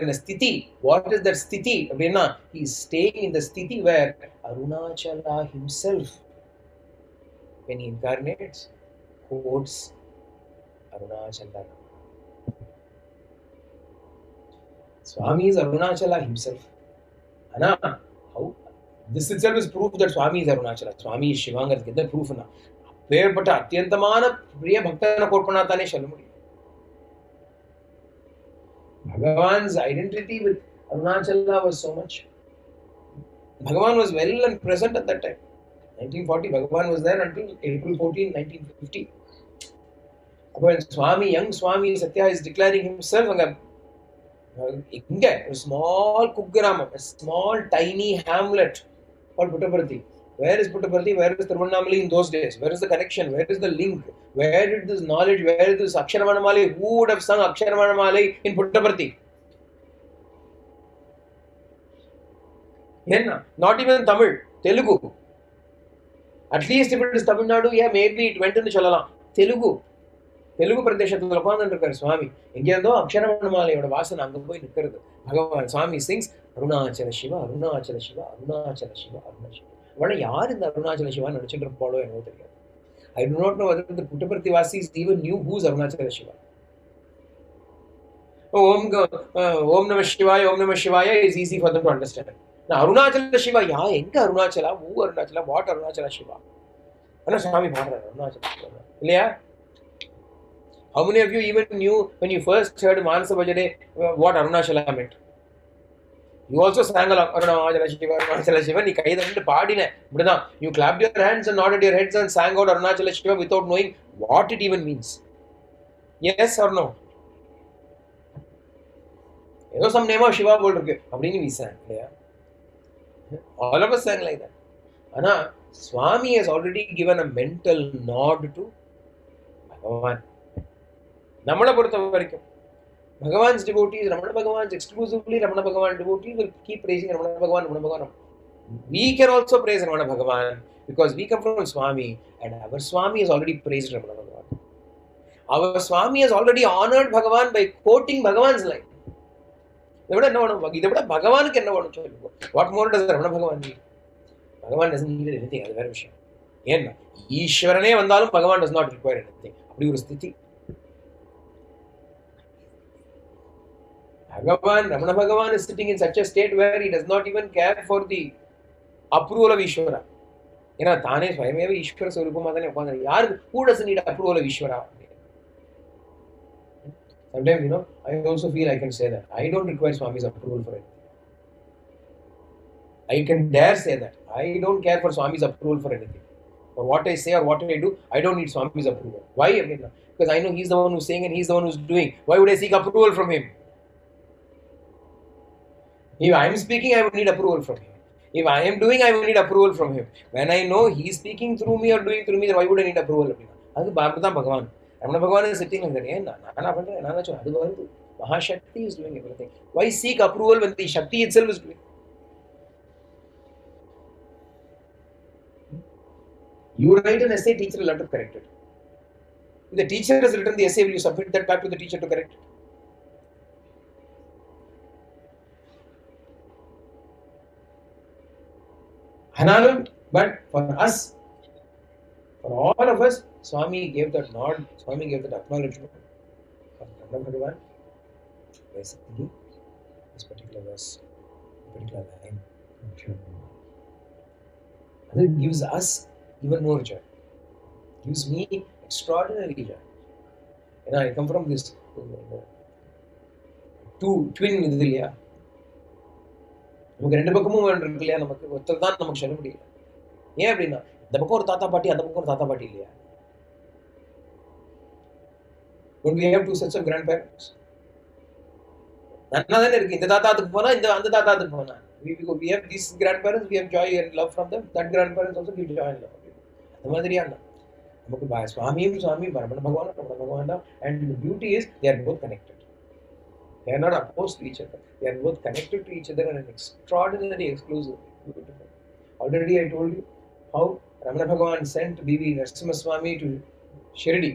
a sthiti. What is that sthiti? He is staying in the sthiti where Arunachala himself, when he incarnates, quotes Arunachala. Swami is Arunachala himself. How? This itself is proof that Swami is Arunachala. Swami is Shivanga. Get that proof na. Prayer pata atyantamana priya bhaktana korpanatane shalmudi. Bhagavan's identity with Arunachala was so much. Bhagavan was well and present at that time. 1940, Bhagavan was there until April 14, 1950. When young Swami Satya is declaring himself, a small Kuggramam, a small tiny hamlet called Puttaparthi. Where is Puttaparthi? Where is Tiruvannamali in those days? Where is the connection? Where is the link? Where did this knowledge, where is this Aksharamanamalai? Who would have sung Aksharamanamalai in Puttaparthi? Not even Tamil, Telugu. At least if it is Tamil Nadu, yeah, maybe it went into Chalala. Telugu Pradeshathula ukkandundirukkaru Swami. Engeyando Aksharamanamalaiyoda vaasana anga poi nikkirathu. Bhagavan Swami sings Arunachala Shiva, Arunachala Shiva, Arunachala Shiva, Arunachala Shiva. அவளை யார் இந்த அருணாச்சல சிவா நடிச்சுட்டு இருப்பாளோ என்னவோ தெரியாது. I do not know whether the Puttaparthi Vasis even knew who's Arunachala Shiva. Om Namah Shivaya, Om Namah Shivaya is easy for them to understand. Now Arunachala Shiva, enga Arunachala, who Arunachala, what Arunachala Shiva? Anna Swami Bhadra, Arunachala Shiva. Yeah? How many of you even knew when you first heard Manasa Bhajane what Arunachala meant? You also sang along, Arunachala Shiva, Arunachala Shiva, நீ கையை தட்டிட்டு பாடின இப்படிதான். You clapped your hands and nodded your heads and sang out Arunachala Shiva without knowing what it even means. Yes or no? ஏதோ some name of Shiva போல் இருக்கு அப்படின்னு we sang, இல்லையா? All of us sang like that. ஆனா Swami has already given a mental nod to Bhagavan. நம்மளை பொறுத்த வரைக்கும் Bhagavan's devotees, Ramana Bhagavan's exclusively Ramana Bhagavan devotees will keep praising Ramana Bhagavan, Ramana Bhagavan. We can also praise Ramana Bhagavan because we come from Swami and our Swami has already praised Ramana Bhagavan. Our Swami has already honored Bhagavan by quoting Bhagavan's line. Bhagavan can know what more does Ramana Bhagavan need? Bhagavan doesn't need anything. That's a very விஷயம். ஏன்னா ஈஸ்வரனே வந்தாலும் Bhagavan does not require anything. அப்படி ஒரு ஸ்திதி. Bhagavan, Ramana Bhagavan is sitting in such a state where he does not even care for the approval of Ishvara. ஏன்னா தானே ஸ்வயமேவ ஈஸ்வர ஸ்வரூபமாக தானே உட்கார்ந்து யாரு who doesn't need approval of Ishvara? Sometimes, I also feel I can say that. I don't require Swami's approval for it. I can dare say that. I don't care for Swami's approval for anything. For what I say or what I do, I don't need Swami's approval. Why? Because I know he's the one who's saying and he's the one who's doing. Why would I seek approval from him? If I am speaking, I would need approval from him. If I am doing, I will need approval from him. When I know he is speaking through me or doing through me, then why would I need approval? That's Bhagavan. Ramana Bhagavan is sitting like that. Mahashakti is doing everything. Why seek approval when the Shakti itself is doing? You write an essay, teacher will have to correct it. If the teacher has written the essay, will you submit that back to the teacher to correct it? But for us, for all of us, Swami gave that nod, Swami gave that acknowledgement of Ramana Bhagavan. Basically, this particular verse, particular line, that gives us even more joy. Gives me extraordinary joy. I come from this twin Vidhilya. நமக்கு ரெண்டு பக்கமும் இருக்கு இல்லையா? நமக்கு ஒருத்தர் தான் நமக்கு சொல்ல முடியல. ஏன் அப்படின்னா இந்த பக்கம் ஒரு தாத்தா பாட்டி, அந்த பக்கம் ஒரு தாத்தா பாட்டி இல்லையா? When we have two sets of grandparents, நன்னா தானே இருக்கு. இந்த தாத்தாத்துக்கு போனா அந்த தாத்தாத்துக்கு போனா we have these grandparents, we have joy and love from them. That grandparents also give joy and love. அந்த மாதிரியா நமக்கு சுவாமியும் Ramana Bhagavan தான். And the beauty is they are both connected. They are not opposed to each other. They are both connected to each other in an extraordinary, exclusive way. Beautiful. Already I told you how Ramana Bhagavan sent B.V. Narasimha Swami to Shirdi.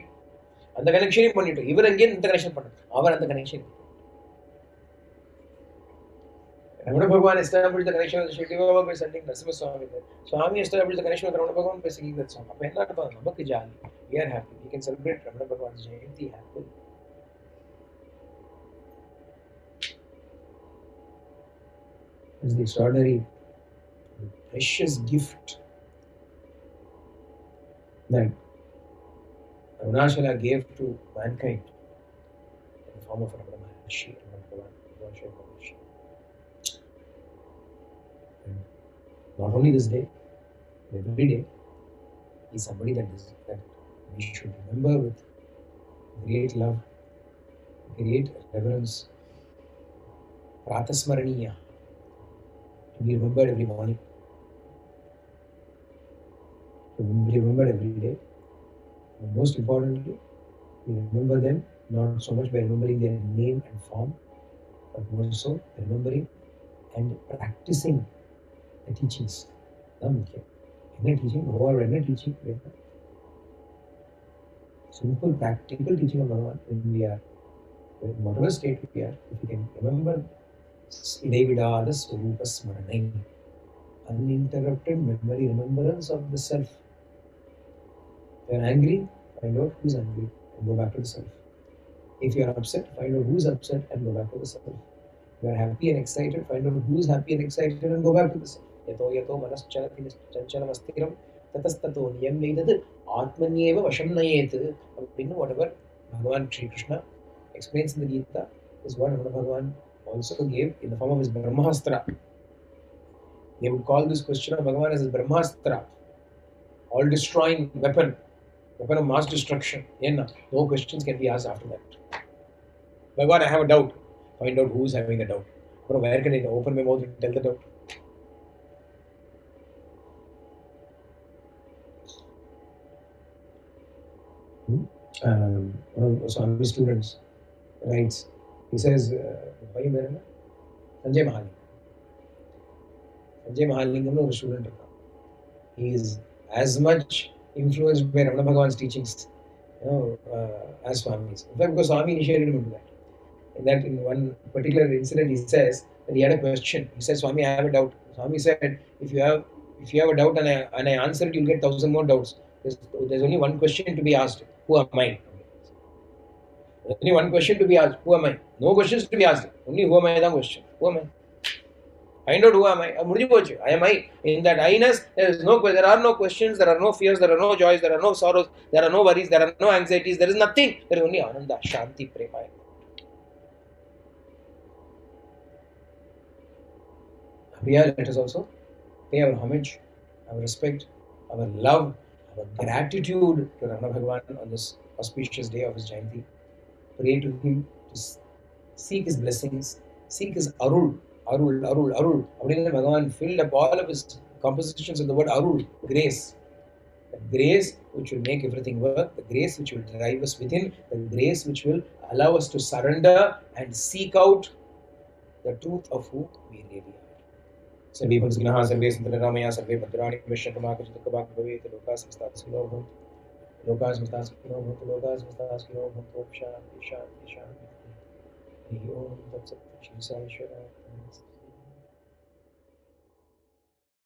அந்த கனெக்ஷனையும் பண்ணிட்டு இவர் அங்கே இந்த connection பண்ண அவர் அந்த connection. Ramana Bhagavan established the connection with Shirdi Baba by sending Narasimha Swami there. Swami established the connection with Ramana Bhagavan by singing that song. அப்ப என்ன அர்த்தம்? நமக்கு jolly. We are happy. We can celebrate Ramana Bhagavan's Jayanti happily. It's the extraordinary, precious gift that Arunachala gave to mankind in the form of Ramana Maharshi, and not only this day, every day, he's somebody that we should remember with great love, great reverence, Pratasmaraniya. To be remembered every morning, to be remembered every day, and most importantly, we remember them not so much by remembering their name and form, but more so remembering and practicing the teachings. Teaching, simple practical teaching of Bhagavan. When we are in whatever state we are, if we can remember Idevida Swarupa Smaranai, uninterrupted memory, remembrance of the self. If you are angry, find out who's angry and go back to the self. If you are upset, find out who's upset and go back to the self. If you are happy and excited, find out who's happy and excited and go back to the self. यतो यतो मनश्चलति चञ्चलमस्थिरं ततस्ततो नियम्यैतद् आत्मन्येव वशं नयेत्. Whatever Bhagavan Sri Krishna explains in the Gita is what Ramana Bhagavan also gave in the form of his Brahmastra. They would call this question of Bhagavan as his Brahmastra, all destroying weapon of mass destruction. No questions can be asked after that. Bhagavan, I have a doubt. Find out who's having the doubt. Where can I open my mouth and tell the doubt? One of Swami's students writes, he says, Sanjay Mahalingam. Sanjay Mahalingam is a student. He is as much influenced by Ramana Bhagavan's teachings, as Swami's. In fact, because Swami initiated him into that. In one particular incident, he says that he had a question. He says, Swami, I have a doubt. Swami said, if you have a doubt and I answer it, you'll get 1,000 more doubts. There's only one question to be asked. Who am I? There's only one question to be asked. Who am I? No questions to be asked. Only who am I? The question. Who am I? Find out who am I. I am I. In that I-ness, there are no questions, there are no fears, there are no joys, there are no sorrows, there are no worries, there are no anxieties, there is nothing. There is only Ananda, Shanti, Prema. Let us also pay our homage, our respect, our love, our gratitude to Ramana Bhagavan on this auspicious day of his Jayanti. Pray to him to seek his blessings, seek his Arul. Bhagavan filled up all of his compositions with the word Arul, grace. The grace which will make everything work, the grace which will drive us within, the grace which will allow us to surrender and seek out the truth of who we really are. सर्वे भद्राः सर्वे सन्ततरामया सर्वे भद्राणि पश्यन्तु मा कश्चित् दुःखभाग् भवेत् लोकाः समस्ताः सुखिनो भवन्तु लोकाः समस्ताः सुखिनो भवन्तु लोकाः समस्ताः सुखिनो भवन्तु शान्ति शान्ति शान्ति हरि ओम तत्सत् श्री साईश्वराय